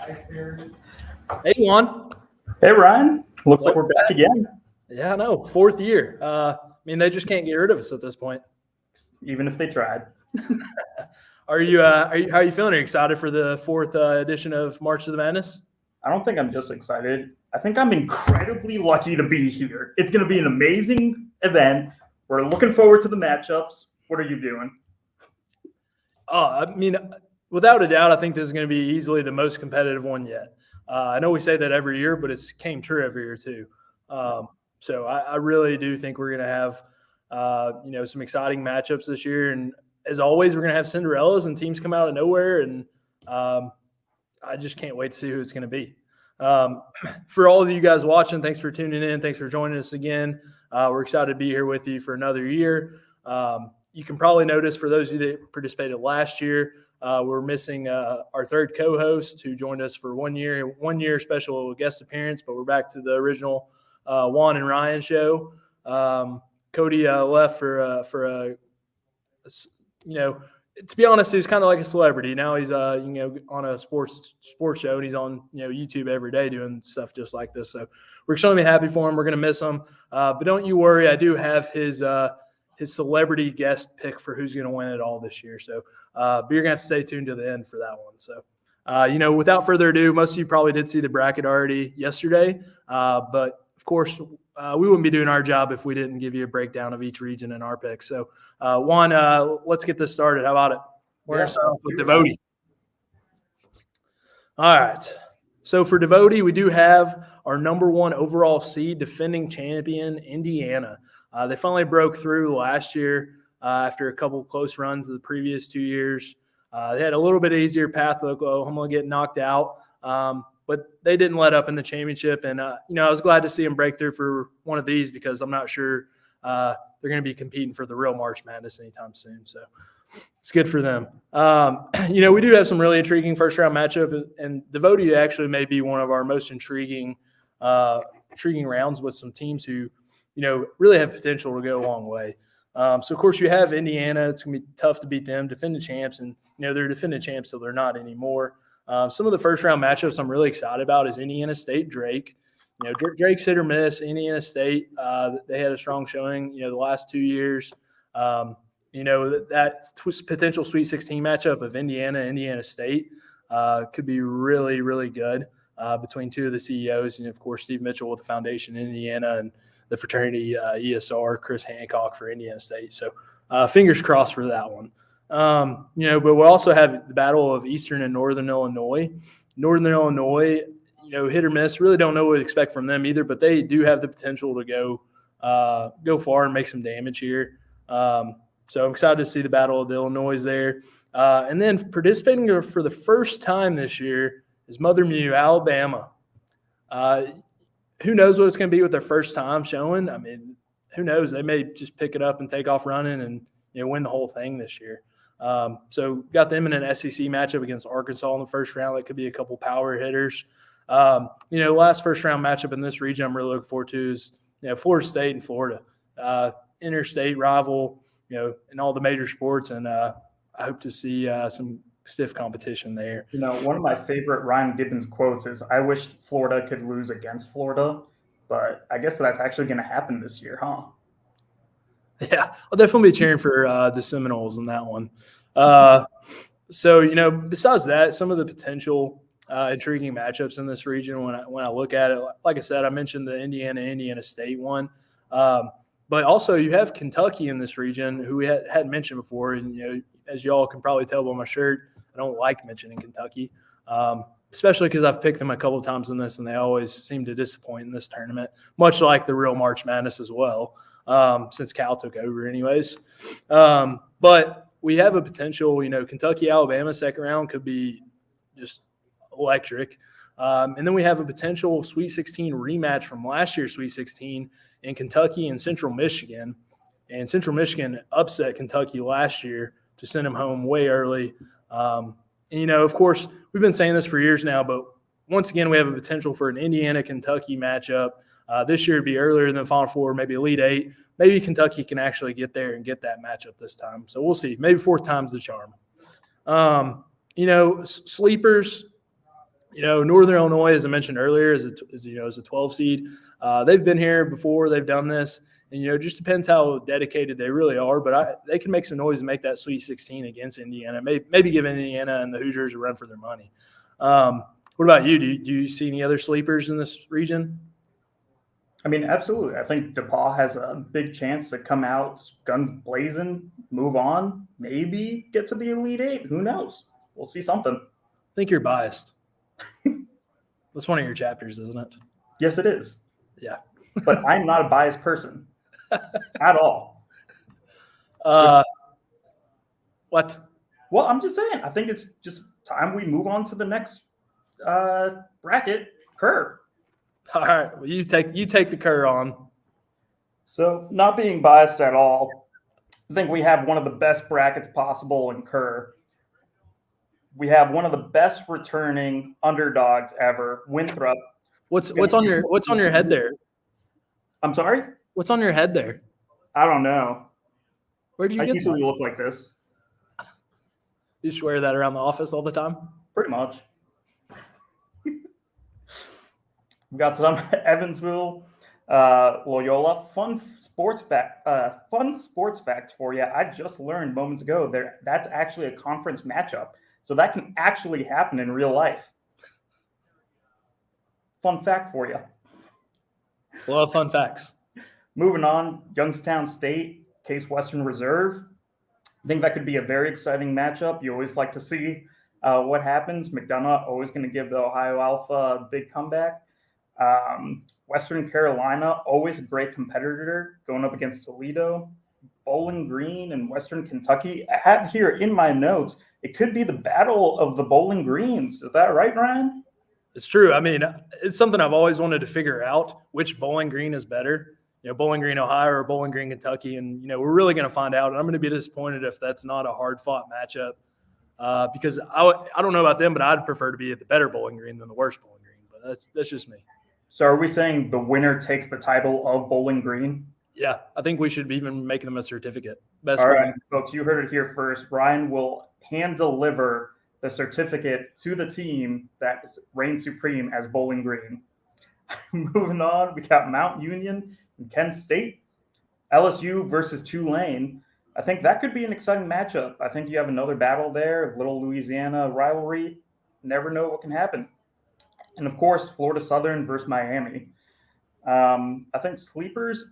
Hey, Juan. Hey, Ryan. Looks like we're back again. Yeah, I know. Fourth year. I mean, they just can't get rid of us at this point. Even if they tried. How are you feeling? Are you excited for the fourth edition of March of the Madness? I don't think I'm just excited. I think I'm incredibly lucky to be here. It's going to be an amazing event. We're looking forward to the matchups. What are you doing? I mean, without a doubt, I think this is going to be easily the most competitive one yet. I know we say that every year, but it's came true every year too. So I really do think we're going to have, some exciting matchups this year. And as always, we're going to have Cinderellas and teams come out of nowhere. And I just can't wait to see who it's going to be. For all of you guys watching, thanks for tuning in. Thanks for joining us again. We're excited to be here with you for another year. You can probably notice for those of you that participated last year, we're missing our third co-host who joined us for 1 year special guest appearance, but we're back to the original Juan and Ryan show. Cody left for to be honest, he's kind of like a celebrity. Now he's on a sports show, and he's on YouTube every day doing stuff just like this. So we're extremely happy for him. We're going to miss him, but don't you worry. I do have his celebrity guest pick for who's going to win it all this year. So but you're going to have to stay tuned to the end for that one. So without further ado, most of you probably did see the bracket already yesterday, but of course we wouldn't be doing our job if we didn't give you a breakdown of each region and our picks. So Juan, let's get this started. How about it? We're going to start off with Devote. All right. So for Devote, we do have our number one overall seed, defending champion, Indiana. They finally broke through last year after a couple of close runs of the previous 2 years. They had a little bit easier path to Oklahoma getting knocked out, but they didn't let up in the championship. And, I was glad to see them break through for one of these because I'm not sure they're going to be competing for the real March Madness anytime soon. So it's good for them. We do have some really intriguing first-round matchup, and Devote actually may be one of our most intriguing rounds with some teams who really have potential to go a long way. So, of course, you have Indiana. It's going to be tough to beat them, defending champs, and, they're defending champs, so they're not anymore. Some of the first-round matchups I'm really excited about is Indiana State, Drake. Drake's hit or miss. Indiana State, they had a strong showing, the last 2 years. That potential Sweet 16 matchup of Indiana State could be really, really good between two of the CEOs. And, of course, Steve Mitchell with the Foundation in Indiana and the fraternity ESR, Chris Hancock for Indiana State. So fingers crossed for that one. But we'll also have the battle of Eastern and Northern Illinois. Northern Illinois, hit or miss. Really don't know what to expect from them either, but they do have the potential to go far and make some damage here. So I'm excited to see the battle of the Illinois there. And then participating for the first time this year is Mother Mew, Alabama. Who knows what it's going to be with their first time showing? I mean, who knows? They may just pick it up and take off running and win the whole thing this year. So got them in an SEC matchup against Arkansas in the first round. That could be a couple power hitters. Last first round matchup in this region I'm really looking forward to is Florida State and Florida. Interstate rival, in all the major sports, and I hope to see some stiff competition there. One of my favorite Ryan Gibbons quotes is, "I wish Florida could lose against Florida," but I guess that's actually going to happen this year, huh? Yeah, I'll definitely be cheering for the Seminoles in that one. Besides that, some of the potential intriguing matchups in this region when I look at it, like I said, I mentioned the Indiana State one. But also you have Kentucky in this region, who we hadn't mentioned before. And, as you all can probably tell by my shirt, I don't like mentioning Kentucky, especially because I've picked them a couple of times in this, and they always seem to disappoint in this tournament, much like the real March Madness as well, since Cal took over anyways. But we have a potential, Kentucky, Alabama second round could be just electric. And then we have a potential Sweet 16 rematch from last year's Sweet 16 in Kentucky and Central Michigan. And Central Michigan upset Kentucky last year to send them home way early. Of course, we've been saying this for years now, but once again, we have a potential for an Indiana-Kentucky matchup. This year it'd be earlier than the Final Four, maybe Elite Eight. Maybe Kentucky can actually get there and get that matchup this time. So we'll see. Maybe fourth time's the charm. Sleepers, Northern Illinois, as I mentioned earlier, is a 12 seed. They've been here before. They've done this. And, it just depends how dedicated they really are. But they can make some noise and make that Sweet 16 against Indiana, maybe give Indiana and the Hoosiers a run for their money. What about you? Do you see any other sleepers in this region? I mean, absolutely. I think DePaul has a big chance to come out guns blazing, move on, maybe get to the Elite Eight. Who knows? We'll see something. I think you're biased. That's one of your chapters, isn't it? Yes, it is. Yeah. But I'm not a biased person at all. What? Well, I'm just saying. I think it's just time we move on to the next bracket, Kerr. All right. Well, you take the Kerr on. So, not being biased at all, I think we have one of the best brackets possible in Kerr. We have one of the best returning underdogs ever, Winthrop. What's on your head there? I'm sorry? What's on your head there? I don't know. Where'd you I get usually that? look like this. You just wear that around the office all the time? Pretty much. We got some Evansville, Loyola. Fun sports facts for you. I just learned moments ago that's actually a conference matchup. So that can actually happen in real life. Fun fact for you. A lot of fun facts. Moving on, Youngstown State, Case Western Reserve. I think that could be a very exciting matchup. You always like to see what happens. McDonough always going to give the Ohio Alpha a big comeback. Western Carolina, always a great competitor going up against Toledo. Bowling Green and Western Kentucky. I have here in my notes, it could be the battle of the Bowling Greens. Is that right, Ryan? It's true. I mean, it's something I've always wanted to figure out, which Bowling Green is better. Bowling Green, Ohio, or Bowling Green, Kentucky. And, we're really going to find out. And I'm going to be disappointed if that's not a hard-fought matchup because I don't know about them, but I'd prefer to be at the better Bowling Green than the worst Bowling Green. But that's just me. So are we saying the winner takes the title of Bowling Green? Yeah, I think we should be even making them a certificate. All right, folks, you heard it here first. Ryan will hand deliver the certificate to the team that reigns supreme as Bowling Green. Moving on, we got Mount Union and Kent State, LSU versus Tulane. I think that could be an exciting matchup. I think you have another battle there, little Louisiana rivalry. Never know what can happen. And, of course, Florida Southern versus Miami. I think sleepers,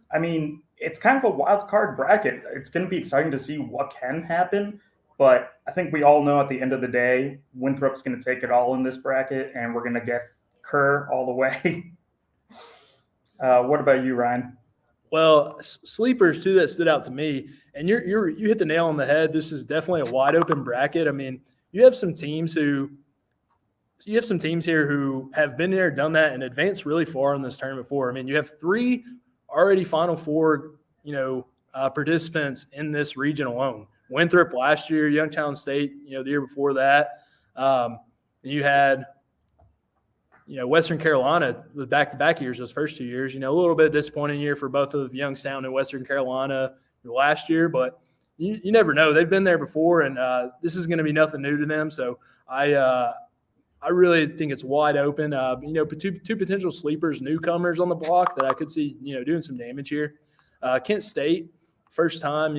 it's kind of a wild card bracket. It's going to be exciting to see what can happen. But I think we all know at the end of the day, Winthrop's going to take it all in this bracket, and we're going to get Kerr all the way. What about you, Ryan? Well, sleepers, too, that stood out to me. And you hit the nail on the head. This is definitely a wide-open bracket. I mean, you have some teams here who have been there, done that, and advanced really far in this tournament before. I mean, you have 3 already Final Four, participants in this region alone. Winthrop last year, Youngstown State, the year before that. You had, Western Carolina with back-to-back years those first 2 years. A little bit disappointing year for both of Youngstown and Western Carolina last year, but you never know. They've been there before, and this is going to be nothing new to them. So I really think it's wide open. Two potential sleepers, newcomers on the block that I could see, doing some damage here. Kent State, first time,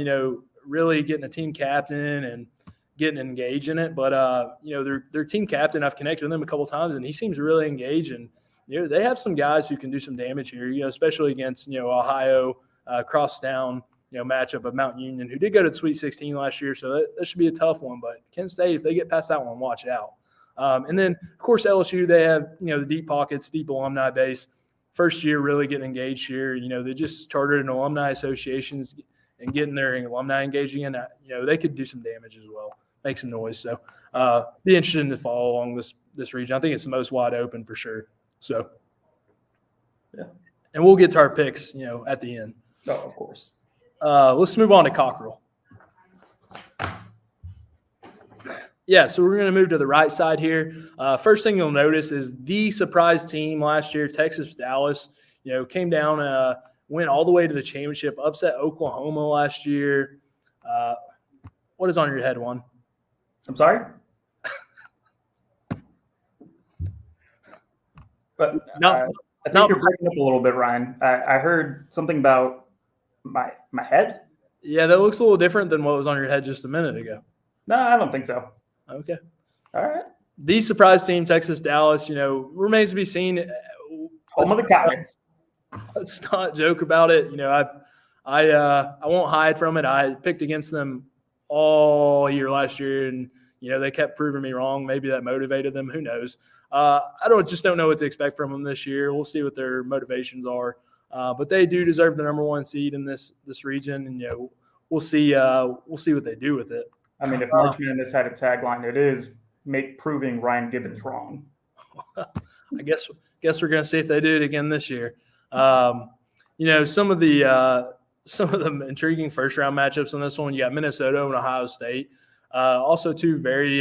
really getting a team captain and getting engaged in it. But, their team captain, I've connected with him a couple of times, and he seems really engaged. And, they have some guys who can do some damage here, especially against, Ohio, crosstown, matchup of Mount Union, who did go to the Sweet 16 last year. So that should be a tough one. But Kent State, if they get past that one, watch out. And then, of course, LSU, they have, the deep pockets, deep alumni base. First year really getting engaged here. They just chartered an alumni associations and getting their alumni engaged again. They could do some damage as well, make some noise. So be interested to follow along this region. I think it's the most wide open for sure. So, yeah. And we'll get to our picks, at the end. Oh, of course. Let's move on to Cockrell. Yeah, so we're going to move to the right side here. First thing you'll notice is the surprise team last year, Texas Dallas, came down, went all the way to the championship, upset Oklahoma last year. What is on your head, Juan? I'm sorry? But No, I think no, you're breaking up a little bit, Ryan. I heard something about my head. yeah, that looks a little different than what was on your head just a minute ago. No, I don't think so. Okay. All right. The surprise team, Texas Dallas, remains to be seen. Home of the Cowboys. Let's not joke about it. I won't hide from it. I picked against them all year last year, and they kept proving me wrong. Maybe that motivated them. Who knows? I don't know what to expect from them this year. We'll see what their motivations are. But they do deserve the number 1 seed in this region, and we'll see what they do with it. I mean, if March Madness had a tagline, it is "Make proving Ryan Gibbons wrong." I guess we're going to see if they do it again this year. Some of the intriguing first round matchups on this one. You got Minnesota and Ohio State. Also, two very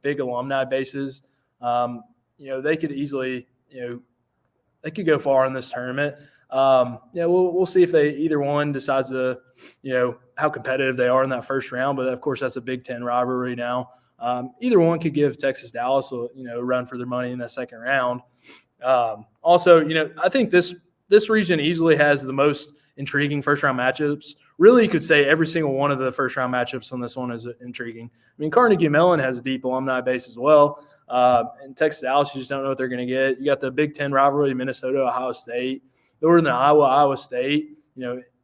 big alumni bases. They could easily they could go far in this tournament. We'll see if either one decides to how competitive they are in that first round. But of course, that's a Big Ten rivalry now. Either one could give Texas Dallas a run for their money in that second round. Also, I think this region easily has the most intriguing first round matchups. Really, you could say every single one of the first round matchups on this one is intriguing. I mean, Carnegie Mellon has a deep alumni base as well. And Texas Dallas, you just don't know what they're going to get. You got the Big Ten rivalry, Minnesota, Ohio State, Northern Iowa State,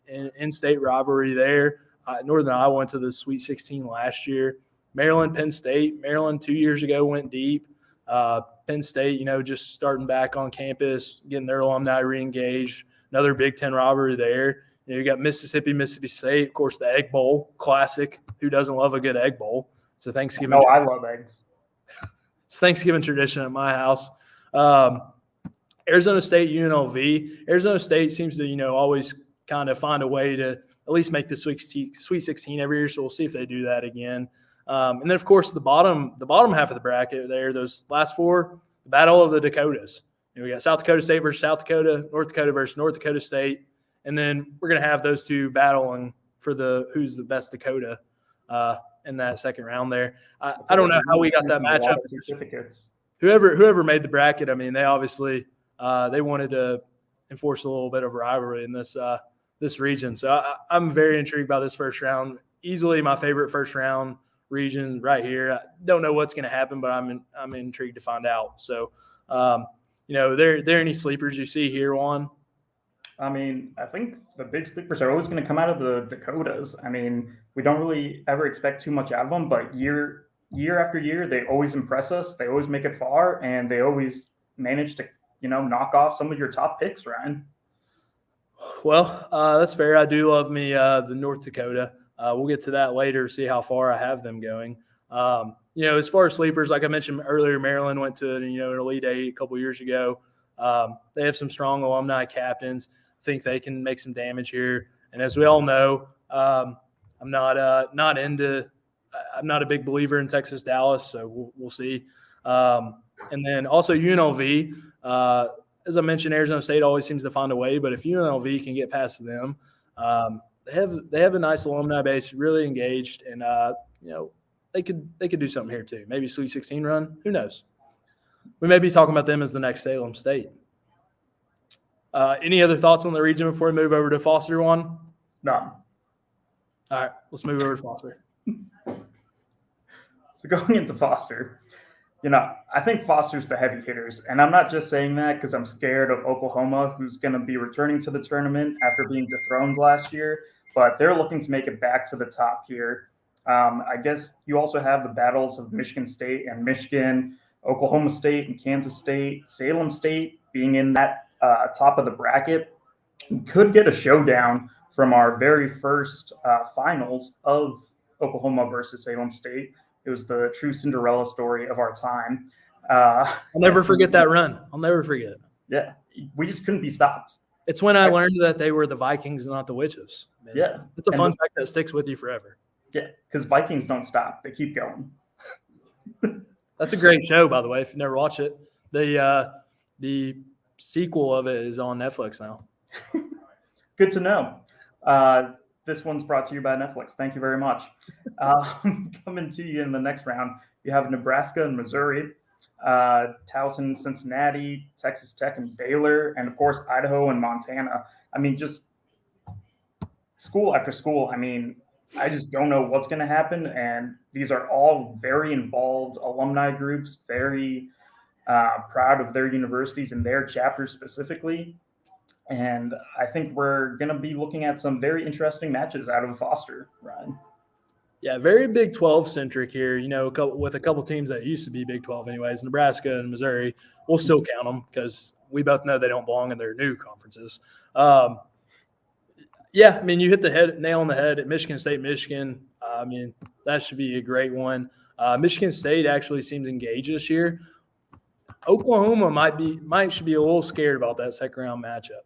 in-state rivalry there. Northern Iowa went to the Sweet 16 last year. Maryland, Penn State. Maryland 2 years ago went deep. Penn State, just starting back on campus, getting their alumni re-engaged. Another Big Ten rivalry there. You got Mississippi State, of course, the Egg Bowl, classic. Who doesn't love a good Egg Bowl? It's a Thanksgiving. No, I love eggs. It's Thanksgiving tradition at my house. Arizona State, UNLV. Arizona State seems to, always kind of find a way to at least make the Sweet 16 every year. So we'll see if they do that again. And then, of course, the bottom half of the bracket there, those last four, the Battle of the Dakotas. We got South Dakota State versus South Dakota, North Dakota versus North Dakota State. And then we're going to have those two battling for who's the best Dakota in that second round there. I don't know how we got that matchup. Certificates. Whoever made the bracket, I mean, they obviously they wanted to enforce a little bit of rivalry in this region. So I'm very intrigued by this first round. Easily my favorite first round region right here. I don't know what's going to happen, but I'm intrigued to find out. So, there any sleepers you see here, Juan? I mean, I think the big sleepers are always going to come out of the Dakotas. I mean, we don't really ever expect too much out of them, but year after year, they always impress us. They always make it far, and they always manage to, knock off some of your top picks, Ryan. Well, that's fair. I do love me the North Dakota. We'll get to that later, see how far I have them going. As far as sleepers, like I mentioned earlier, Maryland went to an Elite Eight a couple years ago. They have some strong alumni captains. I think they can make some damage here. And as we all know, I'm not a big believer in Texas Dallas, so we'll see. And then also UNLV. As I mentioned, Arizona State always seems to find a way, but if UNLV can get past them, they have a nice alumni base, really engaged, and they could do something here too. Maybe Sweet 16 run. Who knows? We may be talking about them as the next Salem State. Any other thoughts on the region before we move over to Foster one? None. All right, let's move over to Foster. So going into Foster, I think Foster's the heavy hitters. And I'm not just saying that because I'm scared of Oklahoma, who's going to be returning to the tournament after being dethroned last year. But they're looking to make it back to the top here. I guess you also have the battles of Michigan State and Michigan, Oklahoma State and Kansas State, Salem State being in that top of the bracket. We could get a showdown from our very first finals of Oklahoma versus Salem State. It was the true Cinderella story of our time. I'll never forget that run. I'll never forget it. Yeah, we just couldn't be stopped. It's when I learned that they were the Vikings and not the Witches. Man. Yeah. It's a fun fact that sticks with you forever. Yeah, because Vikings don't stop. They keep going. That's a great show, by the way, if you never watch it. The sequel of it is on Netflix now. Good to know. This one's brought to you by Netflix. Thank you very much. Coming to you in the next round, you have Nebraska and Missouri. Towson, Cincinnati, Texas Tech, and Baylor, and of course Idaho and Montana. I mean, just school after school. I mean, I just don't know what's going to happen, and these are all very involved alumni groups, very proud of their universities and their chapters specifically. And I think we're going to be looking at some very interesting matches out of Foster, Ryan. Yeah, very Big 12 centric here. With a couple teams that used to be Big 12 anyways, Nebraska and Missouri. We'll still count them because we both know they don't belong in their new conferences. Yeah, I mean, you hit the nail on the head at Michigan State, Michigan. I mean, that should be a great one. Michigan State actually seems engaged this year. Oklahoma should be a little scared about that second round matchup.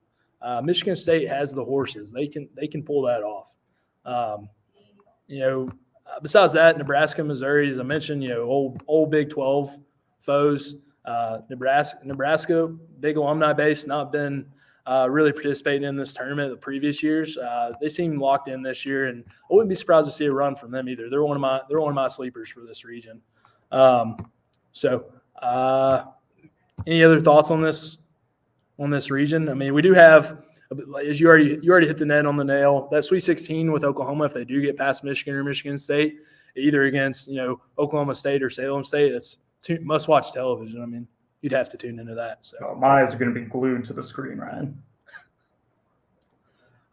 Michigan State has the horses; they can pull that off. Besides that, Nebraska, Missouri, as I mentioned, old Big 12 foes. Nebraska, big alumni base, not been really participating in this tournament the previous years. They seem locked in this year, and I wouldn't be surprised to see a run from them either. They're one of my sleepers for this region. Any other thoughts on this region? I mean, we do have, as you already hit the net on the nail, that Sweet 16 with Oklahoma, if they do get past Michigan or Michigan State, either against Oklahoma State or Salem State, it's must-watch television. I mean, you'd have to tune into that. So my eyes are going to be glued to the screen, Ryan.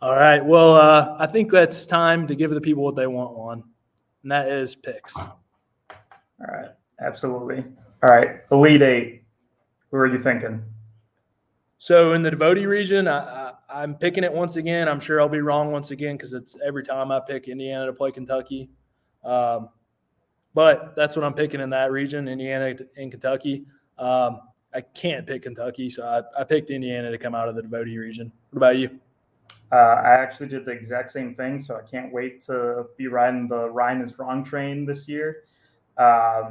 All right. Well, I think that's time to give the people what they want, Juan, and that is picks. All right. Absolutely. All right. Elite Eight. Who are you thinking? So in the Devotee region, I'm picking it once again. I'm sure I'll be wrong once again because it's every time I pick Indiana to play Kentucky. But that's what I'm picking in that region, Indiana and Kentucky. I can't pick Kentucky, so I picked Indiana to come out of the Devotee region. What about you? I actually did the exact same thing, so I can't wait to be riding the Ryan is wrong train this year. I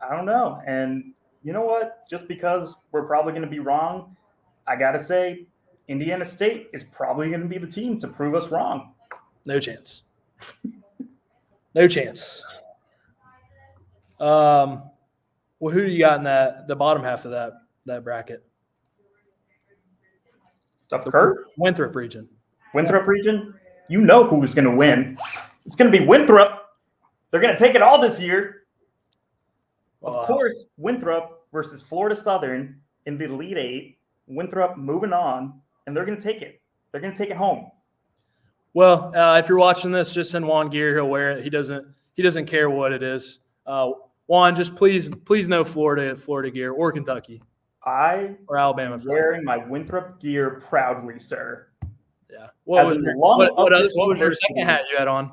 don't know. And you know what? Just because we're probably going to be wrong, I got to say Indiana State is probably going to be the team to prove us wrong. No chance. No chance. Well, who do you got in the bottom half of that bracket? Winthrop region. Winthrop region? You know who's going to win. It's going to be Winthrop. They're going to take it all this year. Of course, Winthrop versus Florida Southern in the Elite Eight. Winthrop moving on, and they're going to take it. They're going to take it home. Well, if you're watching this, just send Juan gear. He'll wear it. He doesn't care what it is. Juan, just please no Florida gear or Kentucky. Or Alabama. Wearing my Winthrop gear proudly, sir. Yeah. What was your second hat you had on?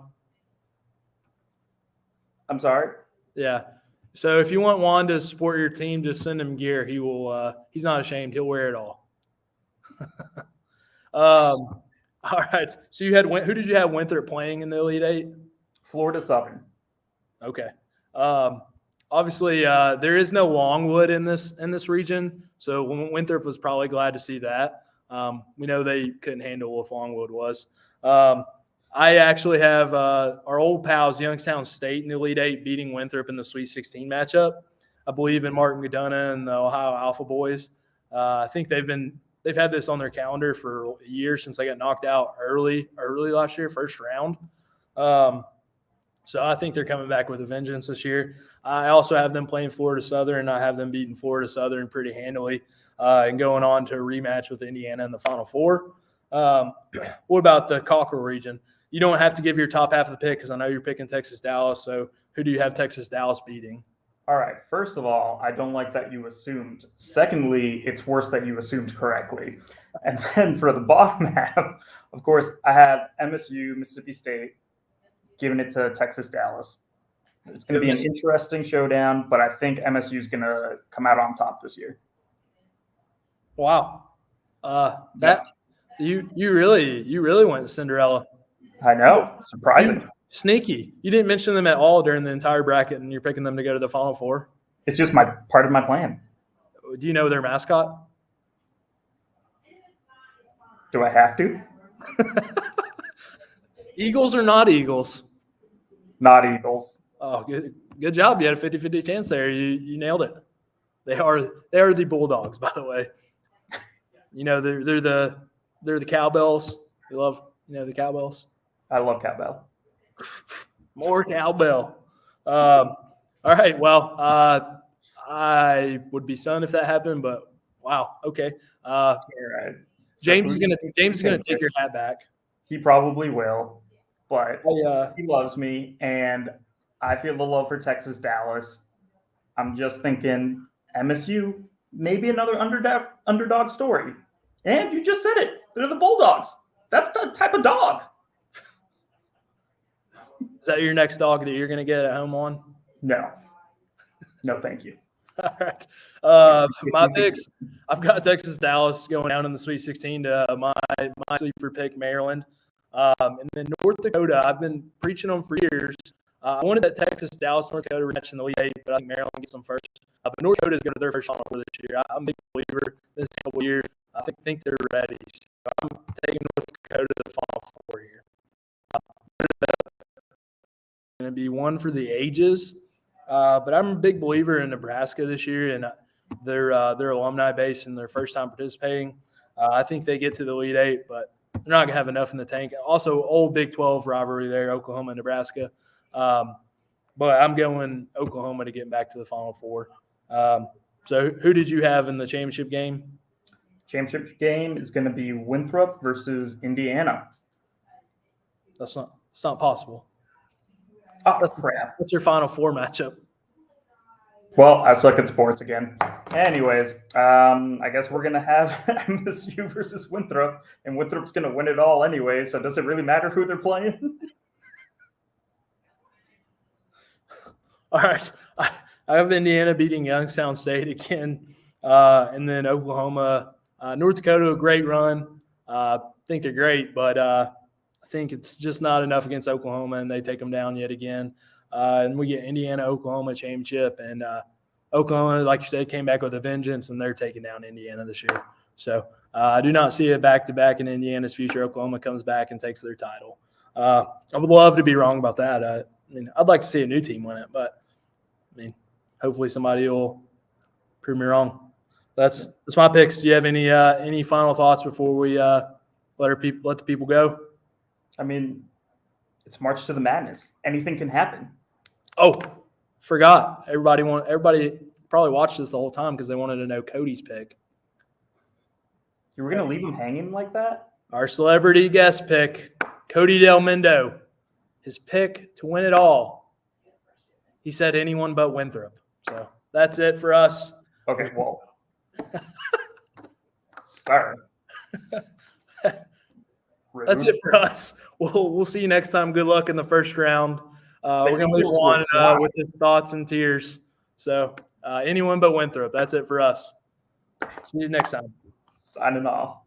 I'm sorry? Yeah. So if you want Juan to support your team, just send him gear. He will. He's not ashamed. He'll wear it all. All right. So who did you have Winthrop playing in the Elite Eight? Florida Southern. Okay. Obviously, there is no Longwood in this region, so Winthrop was probably glad to see that. We know they couldn't handle what Longwood was. I actually have our old pals, Youngstown State, in the Elite Eight, beating Winthrop in the Sweet 16 matchup. I believe in Martin Godunna and the Ohio Alpha Boys. I think they've had this on their calendar for a year since they got knocked out early last year, first round. So I think they're coming back with a vengeance this year. I also have them playing Florida Southern. I have them beating Florida Southern pretty handily and going on to a rematch with Indiana in the Final Four. What about the Cockrell region? You don't have to give your top half of the pick because I know you're picking Texas-Dallas. So who do you have Texas-Dallas beating? All right. First of all, I don't like that you assumed. Secondly, it's worse that you assumed correctly. And then for the bottom half, of course, I have MSU, Mississippi State, giving it to Texas-Dallas. It's going to be an interesting showdown, but I think MSU is going to come out on top this year. Wow. You really went Cinderella. I know. Surprising. Sneaky. You didn't mention them at all during the entire bracket, and you're picking them to go to the Final Four. It's just part of my plan. Do you know their mascot? Do I have to? Eagles or not Eagles? Not Eagles. Oh, good job. You had a 50-50 chance there. You nailed it. They are the Bulldogs, by the way. You know, they're the cowbells. You love, the cowbells. I love cowbell. More cowbell. All right. Well, I would be stunned if that happened, but wow. Okay. All right. James is gonna take your hat back. He probably will, but I, he loves me, and I feel the love for Texas Dallas. I'm just thinking MSU, maybe another underdog story. And you just said it. They're the Bulldogs. That's the type of dog. Is that your next dog that you're going to get at home on? No. No, thank you. All right. My picks, I've got Texas Dallas going down in the Sweet 16 to my sleeper pick, Maryland. And then North Dakota, I've been preaching them for years. I wanted that Texas Dallas North Dakota rematch in the Elite Eight, but I think Maryland gets them first. But North Dakota is going to their first Final Four this year. I'm a big believer this couple of years. I think they're ready. So I'm taking North Dakota to the Final Four here. Going to be one for the ages, but I'm a big believer in Nebraska this year and their alumni base and their first time participating. I think they get to the Elite Eight, but they're not going to have enough in the tank. Also, old Big 12 rivalry there, Oklahoma and Nebraska. But I'm going Oklahoma to get back to the Final Four. So who did you have in the championship game? Championship game is going to be Winthrop versus Indiana. It's not possible. Oh, crap. What's your Final Four matchup? Well, I suck at sports again. Anyways, I guess we're going to have MSU versus Winthrop, and Winthrop's going to win it all anyway, so does it really matter who they're playing? All right. I have Indiana beating Youngstown State again, and then Oklahoma. North Dakota, a great run. I think they're great, but I think it's just not enough against Oklahoma, and they take them down yet again. And we get Indiana-Oklahoma championship, and Oklahoma, like you said, came back with a vengeance, and they're taking down Indiana this year. So I do not see it back-to-back in Indiana's future. Oklahoma comes back and takes their title. I would love to be wrong about that. I mean, I'd like to see a new team win it, but hopefully somebody will prove me wrong. That's my picks. Do you have any final thoughts before we let the people go? I mean, it's March to the Madness. Anything can happen. Oh, forgot. Everybody probably watched this the whole time because they wanted to know Cody's pick. You were going to leave him hanging like that? Our celebrity guest pick, Cody Del Mendo. His pick to win it all. He said anyone but Winthrop. So that's it for us. Okay, well. Sorry. That's it for us. We'll see you next time. Good luck in the first round. We're going to leave Juan with his thoughts and tears. So anyone but Winthrop. That's it for us. See you next time. Signing off.